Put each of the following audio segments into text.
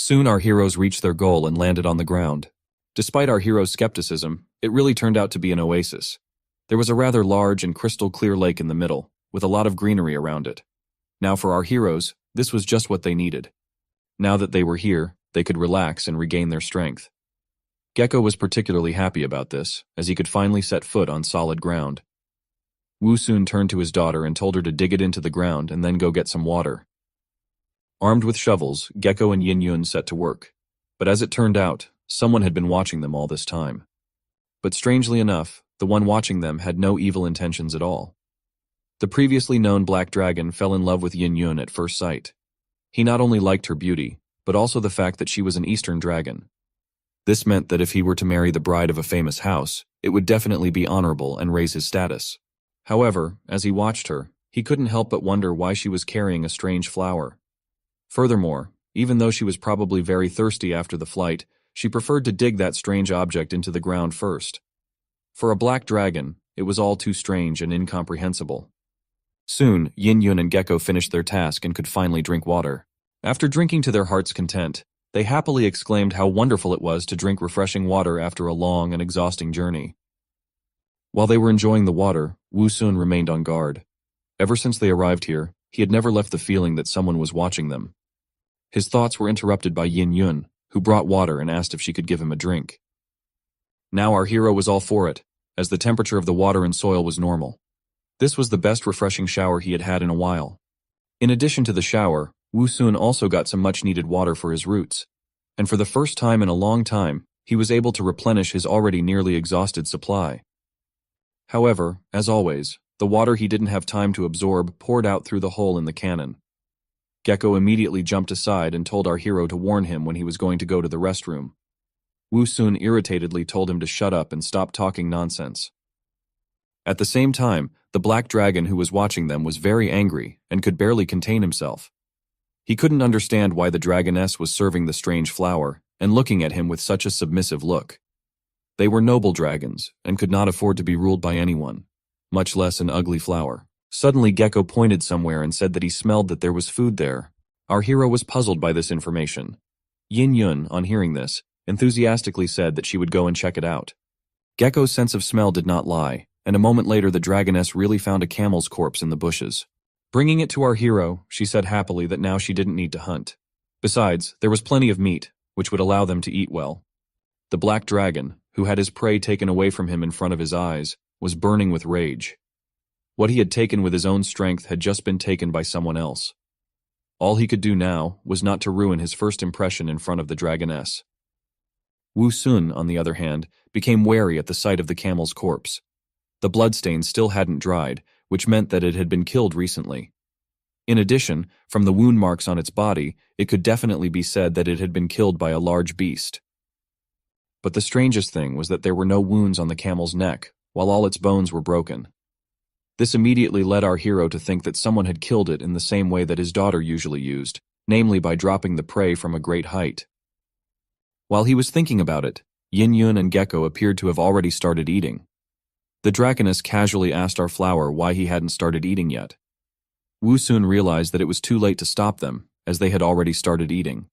Soon our heroes reached their goal and landed on the ground. Despite our hero's skepticism, it really turned out to be an oasis. There was a rather large and crystal-clear lake in the middle, with a lot of greenery around it. Now for our heroes, this was just what they needed. Now that they were here, they could relax and regain their strength. Gecko was particularly happy about this, as he could finally set foot on solid ground. Wu soon turned to his daughter and told her to dig it into the ground and then go get some water. Armed with shovels, Gecko and Yin Yun set to work. But as it turned out, someone had been watching them all this time. But strangely enough, the one watching them had no evil intentions at all. The previously known Black Dragon fell in love with Yin Yun at first sight. He not only liked her beauty, but also the fact that she was an Eastern dragon. This meant that if he were to marry the bride of a famous house, it would definitely be honorable and raise his status. However, as he watched her, he couldn't help but wonder why she was carrying a strange flower. Furthermore, even though she was probably very thirsty after the flight, she preferred to dig that strange object into the ground first. For a black dragon, it was all too strange and incomprehensible. Soon, Yin Yun and Gecko finished their task and could finally drink water. After drinking to their heart's content, they happily exclaimed how wonderful it was to drink refreshing water after a long and exhausting journey. While they were enjoying the water, Wu Sun remained on guard. Ever since they arrived here, he had never left the feeling that someone was watching them. His thoughts were interrupted by Yin Yun, who brought water and asked if she could give him a drink. Now our hero was all for it, as the temperature of the water and soil was normal. This was the best refreshing shower he had had in a while. In addition to the shower, Wu Sun also got some much-needed water for his roots, and for the first time in a long time, he was able to replenish his already nearly exhausted supply. However, as always, the water he didn't have time to absorb poured out through the hole in the cannon. Gecko immediately jumped aside and told our hero to warn him when he was going to go to the restroom. Wu Sun irritatedly told him to shut up and stop talking nonsense. At the same time, the black dragon who was watching them was very angry and could barely contain himself. He couldn't understand why the dragoness was serving the strange flower and looking at him with such a submissive look. They were noble dragons and could not afford to be ruled by anyone, much less an ugly flower. Suddenly Gecko pointed somewhere and said that he smelled that there was food there. Our hero was puzzled by this information. Yin Yun, on hearing this, enthusiastically said that she would go and check it out. Gecko's sense of smell did not lie, and a moment later the dragoness really found a camel's corpse in the bushes. Bringing it to our hero, she said happily that now she didn't need to hunt. Besides, there was plenty of meat, which would allow them to eat well. The black dragon, who had his prey taken away from him in front of his eyes, was burning with rage. What he had taken with his own strength had just been taken by someone else. All he could do now was not to ruin his first impression in front of the dragoness. Wu Sun, on the other hand, became wary at the sight of the camel's corpse. The bloodstain still hadn't dried, which meant that it had been killed recently. In addition, from the wound marks on its body, it could definitely be said that it had been killed by a large beast. But the strangest thing was that there were no wounds on the camel's neck, while all its bones were broken. This immediately led our hero to think that someone had killed it in the same way that his daughter usually used, namely by dropping the prey from a great height. While he was thinking about it, Yin Yun and Gecko appeared to have already started eating. The dragoness casually asked our flower why he hadn't started eating yet. Wu Sun realized that it was too late to stop them, as they had already started eating.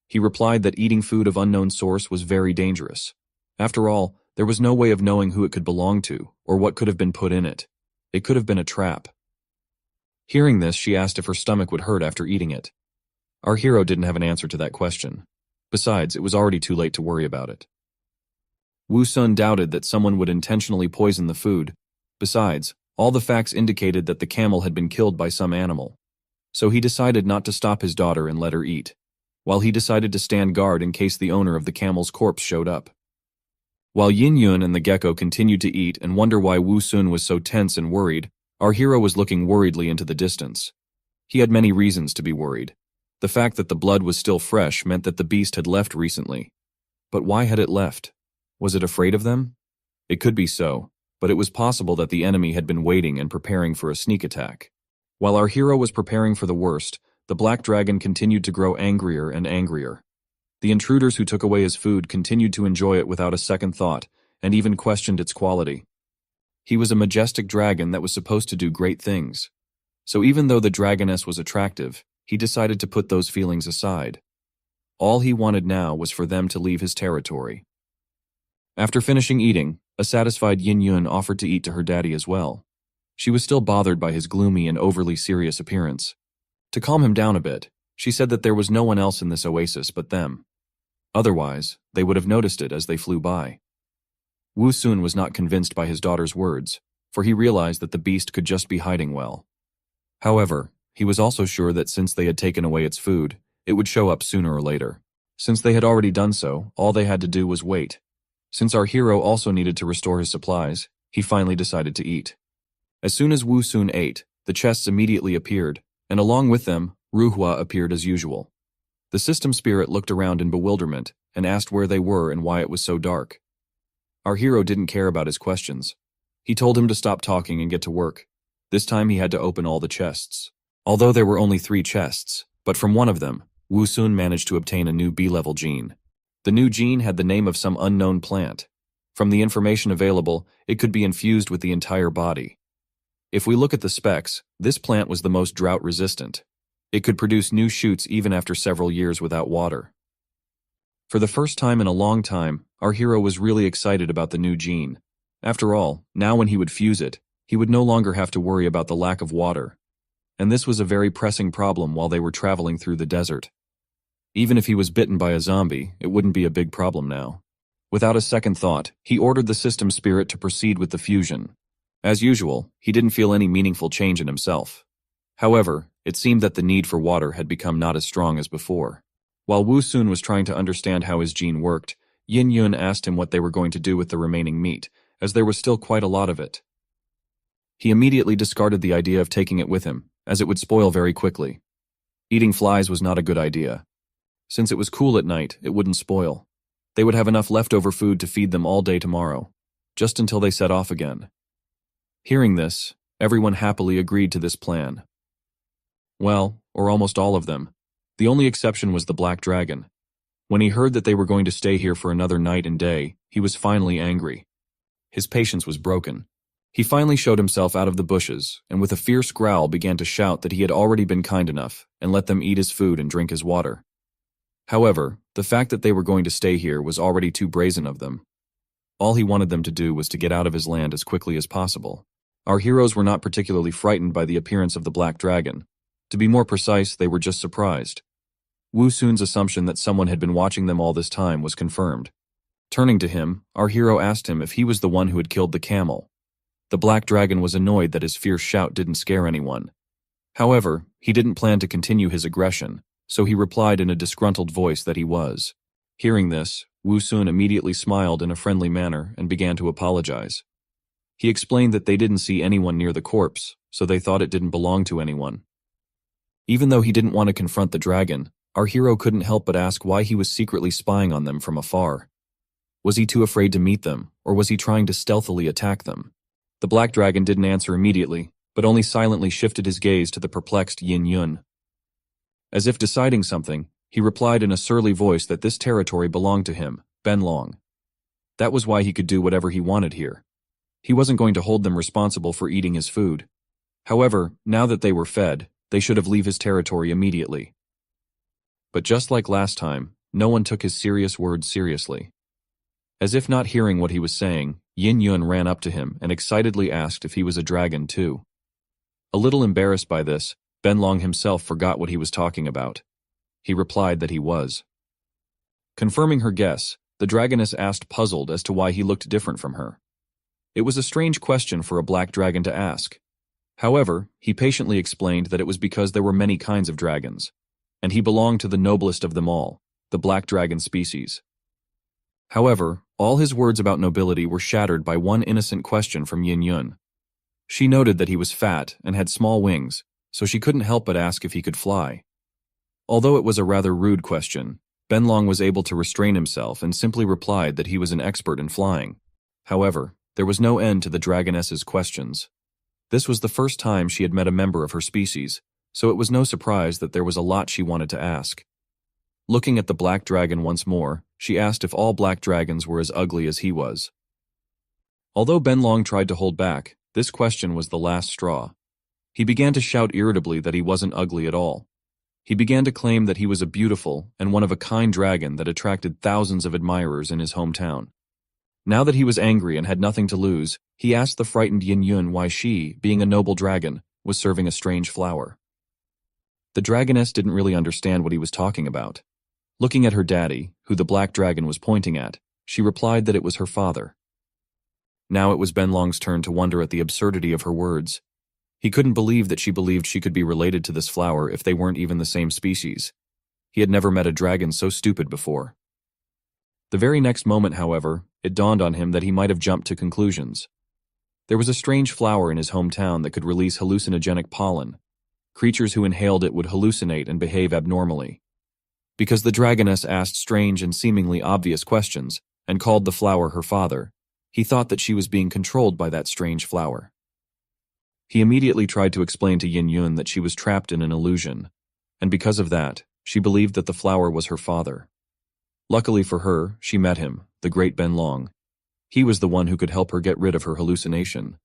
He replied that eating food of unknown source was very dangerous. After all, there was no way of knowing who it could belong to, or what could have been put in it. It could have been a trap. Hearing this, she asked if her stomach would hurt after eating it. Our hero didn't have an answer to that question. Besides, it was already too late to worry about it. Wu Sun doubted that someone would intentionally poison the food. Besides, all the facts indicated that the camel had been killed by some animal. So he decided not to stop his daughter and let her eat, while he decided to stand guard in case the owner of the camel's corpse showed up. While Yin Yun and the gecko continued to eat and wonder why Wu Sun was so tense and worried, our hero was looking worriedly into the distance. He had many reasons to be worried. The fact that the blood was still fresh meant that the beast had left recently. But why had it left? Was it afraid of them? It could be so, but it was possible that the enemy had been waiting and preparing for a sneak attack. While our hero was preparing for the worst, the black dragon continued to grow angrier and angrier. The intruders who took away his food continued to enjoy it without a second thought, and even questioned its quality. He was a majestic dragon that was supposed to do great things. So even though the dragoness was attractive, he decided to put those feelings aside. All he wanted now was for them to leave his territory. After finishing eating, a satisfied Yin Yun offered to eat to her daddy as well. She was still bothered by his gloomy and overly serious appearance. To calm him down a bit, she said that there was no one else in this oasis but them. Otherwise, they would have noticed it as they flew by. Wu Sun was not convinced by his daughter's words, for he realized that the beast could just be hiding well. However, he was also sure that since they had taken away its food, it would show up sooner or later. Since they had already done so, all they had to do was wait. Since our hero also needed to restore his supplies, he finally decided to eat. As soon as Wu Sun ate, the chests immediately appeared, and along with them, Ruhua appeared as usual. The system spirit looked around in bewilderment and asked where they were and why it was so dark. Our hero didn't care about his questions. He told him to stop talking and get to work. This time he had to open all the chests. Although there were only 3 chests, but from one of them, Wu Sun managed to obtain a new B-level gene. The new gene had the name of some unknown plant. From the information available, it could be infused with the entire body. If we look at the specs, this plant was the most drought-resistant. It could produce new shoots even after several years without water. For the first time in a long time, our hero was really excited about the new gene. After all, now when he would fuse it, he would no longer have to worry about the lack of water. And this was a very pressing problem while they were traveling through the desert. Even if he was bitten by a zombie, it wouldn't be a big problem now. Without a second thought, he ordered the system spirit to proceed with the fusion. As usual, he didn't feel any meaningful change in himself. However, it seemed that the need for water had become not as strong as before. While Wu Sun was trying to understand how his gene worked, Yin Yun asked him what they were going to do with the remaining meat, as there was still quite a lot of it. He immediately discarded the idea of taking it with him, as it would spoil very quickly. Eating flies was not a good idea. Since it was cool at night, it wouldn't spoil. They would have enough leftover food to feed them all day tomorrow, just until they set off again. Hearing this, everyone happily agreed to this plan. Well, or almost all of them. The only exception was the Black Dragon. When he heard that they were going to stay here for another night and day, he was finally angry. His patience was broken. He finally showed himself out of the bushes, and with a fierce growl began to shout that he had already been kind enough and let them eat his food and drink his water. However, the fact that they were going to stay here was already too brazen of them. All he wanted them to do was to get out of his land as quickly as possible. Our heroes were not particularly frightened by the appearance of the Black Dragon. To be more precise, they were just surprised. Wu Sun's assumption that someone had been watching them all this time was confirmed. Turning to him, our hero asked him if he was the one who had killed the camel. The Black Dragon was annoyed that his fierce shout didn't scare anyone. However, he didn't plan to continue his aggression, so he replied in a disgruntled voice that he was. Hearing this, Wu Sun immediately smiled in a friendly manner and began to apologize. He explained that they didn't see anyone near the corpse, so they thought it didn't belong to anyone. Even though he didn't want to confront the dragon, our hero couldn't help but ask why he was secretly spying on them from afar. Was he too afraid to meet them, or was he trying to stealthily attack them? The Black Dragon didn't answer immediately, but only silently shifted his gaze to the perplexed Yin Yun. As if deciding something, he replied in a surly voice that this territory belonged to him, Ben Long. That was why he could do whatever he wanted here. He wasn't going to hold them responsible for eating his food. However, now that they were fed, they should have leave his territory immediately. But just like last time, no one took his serious words seriously. As if not hearing what he was saying, Yin Yun ran up to him and excitedly asked if he was a dragon too. A little embarrassed by this, Ben Long himself forgot what he was talking about. He replied that he was. Confirming her guess, the dragoness asked, puzzled as to why he looked different from her. It was a strange question for a black dragon to ask. However, he patiently explained that it was because there were many kinds of dragons, and he belonged to the noblest of them all, the black dragon species. However, all his words about nobility were shattered by one innocent question from Yin Yun. She noted that he was fat and had small wings, so she couldn't help but ask if he could fly. Although it was a rather rude question, Ben Long was able to restrain himself and simply replied that he was an expert in flying. However, there was no end to the dragoness's questions. This was the first time she had met a member of her species, so it was no surprise that there was a lot she wanted to ask. Looking at the black dragon once more, she asked if all black dragons were as ugly as he was. Although Ben Long tried to hold back, this question was the last straw. He began to shout irritably that he wasn't ugly at all. He began to claim that he was a beautiful and one-of-a-kind dragon that attracted thousands of admirers in his hometown. Now that he was angry and had nothing to lose, he asked the frightened Yin Yun why she, being a noble dragon, was serving a strange flower. The dragoness didn't really understand what he was talking about. Looking at her daddy, who the black dragon was pointing at, she replied that it was her father. Now it was Benlong's turn to wonder at the absurdity of her words. He couldn't believe that she believed she could be related to this flower if they weren't even the same species. He had never met a dragon so stupid before. The very next moment, however, it dawned on him that he might have jumped to conclusions. There was a strange flower in his hometown that could release hallucinogenic pollen. Creatures who inhaled it would hallucinate and behave abnormally. Because the dragoness asked strange and seemingly obvious questions and called the flower her father, he thought that she was being controlled by that strange flower. He immediately tried to explain to Yin Yun that she was trapped in an illusion, and because of that, she believed that the flower was her father. Luckily for her, she met him, the great Benlong. He was the one who could help her get rid of her hallucination.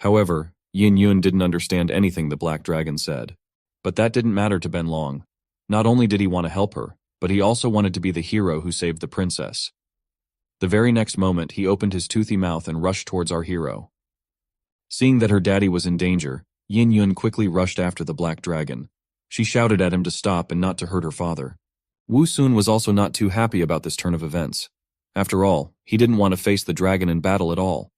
However, Yin Yun didn't understand anything the black dragon said. But that didn't matter to Benlong. Not only did he want to help her, but he also wanted to be the hero who saved the princess. The very next moment, he opened his toothy mouth and rushed towards our hero. Seeing that her daddy was in danger, Yin Yun quickly rushed after the black dragon. She shouted at him to stop and not to hurt her father. Wu Sun was also not too happy about this turn of events. After all, he didn't want to face the dragon in battle at all.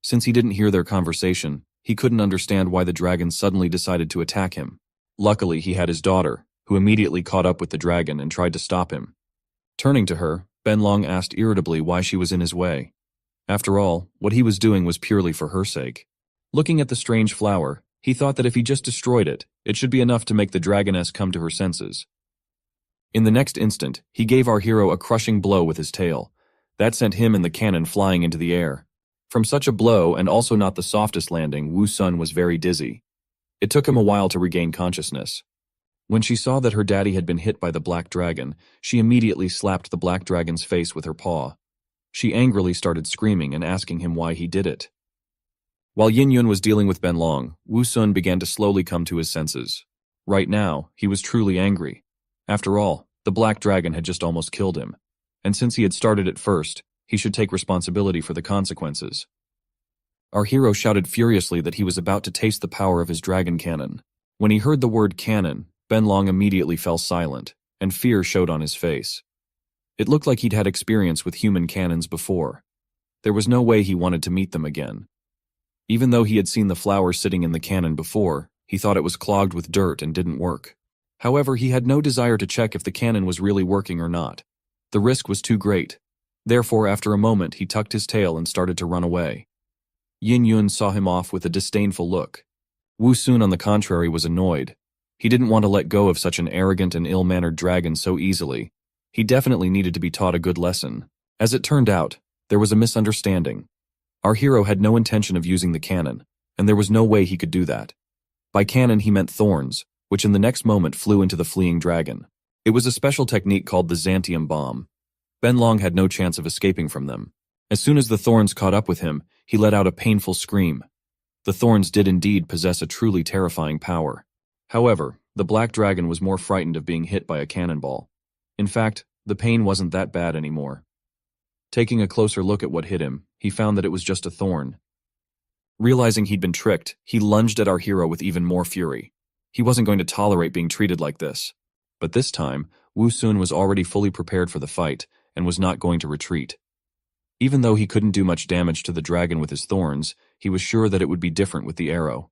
Since he didn't hear their conversation, he couldn't understand why the dragon suddenly decided to attack him. Luckily, he had his daughter, who immediately caught up with the dragon and tried to stop him. Turning to her, Benlong asked irritably why she was in his way. After all, what he was doing was purely for her sake. Looking at the strange flower, he thought that if he just destroyed it, it should be enough to make the dragoness come to her senses. In the next instant, he gave our hero a crushing blow with his tail. That sent him and the cannon flying into the air. From such a blow, and also not the softest landing, Wu Sun was very dizzy. It took him a while to regain consciousness. When she saw that her daddy had been hit by the black dragon, she immediately slapped the black dragon's face with her paw. She angrily started screaming and asking him why he did it. While Yin Yun was dealing with Benlong, Wu Sun began to slowly come to his senses. Right now, he was truly angry. After all, the black dragon had just almost killed him. And since he had started it first, he should take responsibility for the consequences. Our hero shouted furiously that he was about to taste the power of his dragon cannon. When he heard the word cannon, Benlong immediately fell silent, and fear showed on his face. It looked like he'd had experience with human cannons before. There was no way he wanted to meet them again. Even though he had seen the flower sitting in the cannon before, he thought it was clogged with dirt and didn't work. However, he had no desire to check if the cannon was really working or not. The risk was too great. Therefore, after a moment, he tucked his tail and started to run away. Yin Yun saw him off with a disdainful look. Wu Sun, on the contrary, was annoyed. He didn't want to let go of such an arrogant and ill-mannered dragon so easily. He definitely needed to be taught a good lesson. As it turned out, there was a misunderstanding. Our hero had no intention of using the cannon, and there was no way he could do that. By cannon he meant thorns, which in the next moment flew into the fleeing dragon. It was a special technique called the Xanthium bomb. Benlong had no chance of escaping from them. As soon as the thorns caught up with him, he let out a painful scream. The thorns did indeed possess a truly terrifying power. However, the black dragon was more frightened of being hit by a cannonball. In fact, the pain wasn't that bad anymore. Taking a closer look at what hit him, he found that it was just a thorn. Realizing he'd been tricked, he lunged at our hero with even more fury. He wasn't going to tolerate being treated like this. But this time, Wu Sun was already fully prepared for the fight and was not going to retreat. Even though he couldn't do much damage to the dragon with his thorns, he was sure that it would be different with the arrow.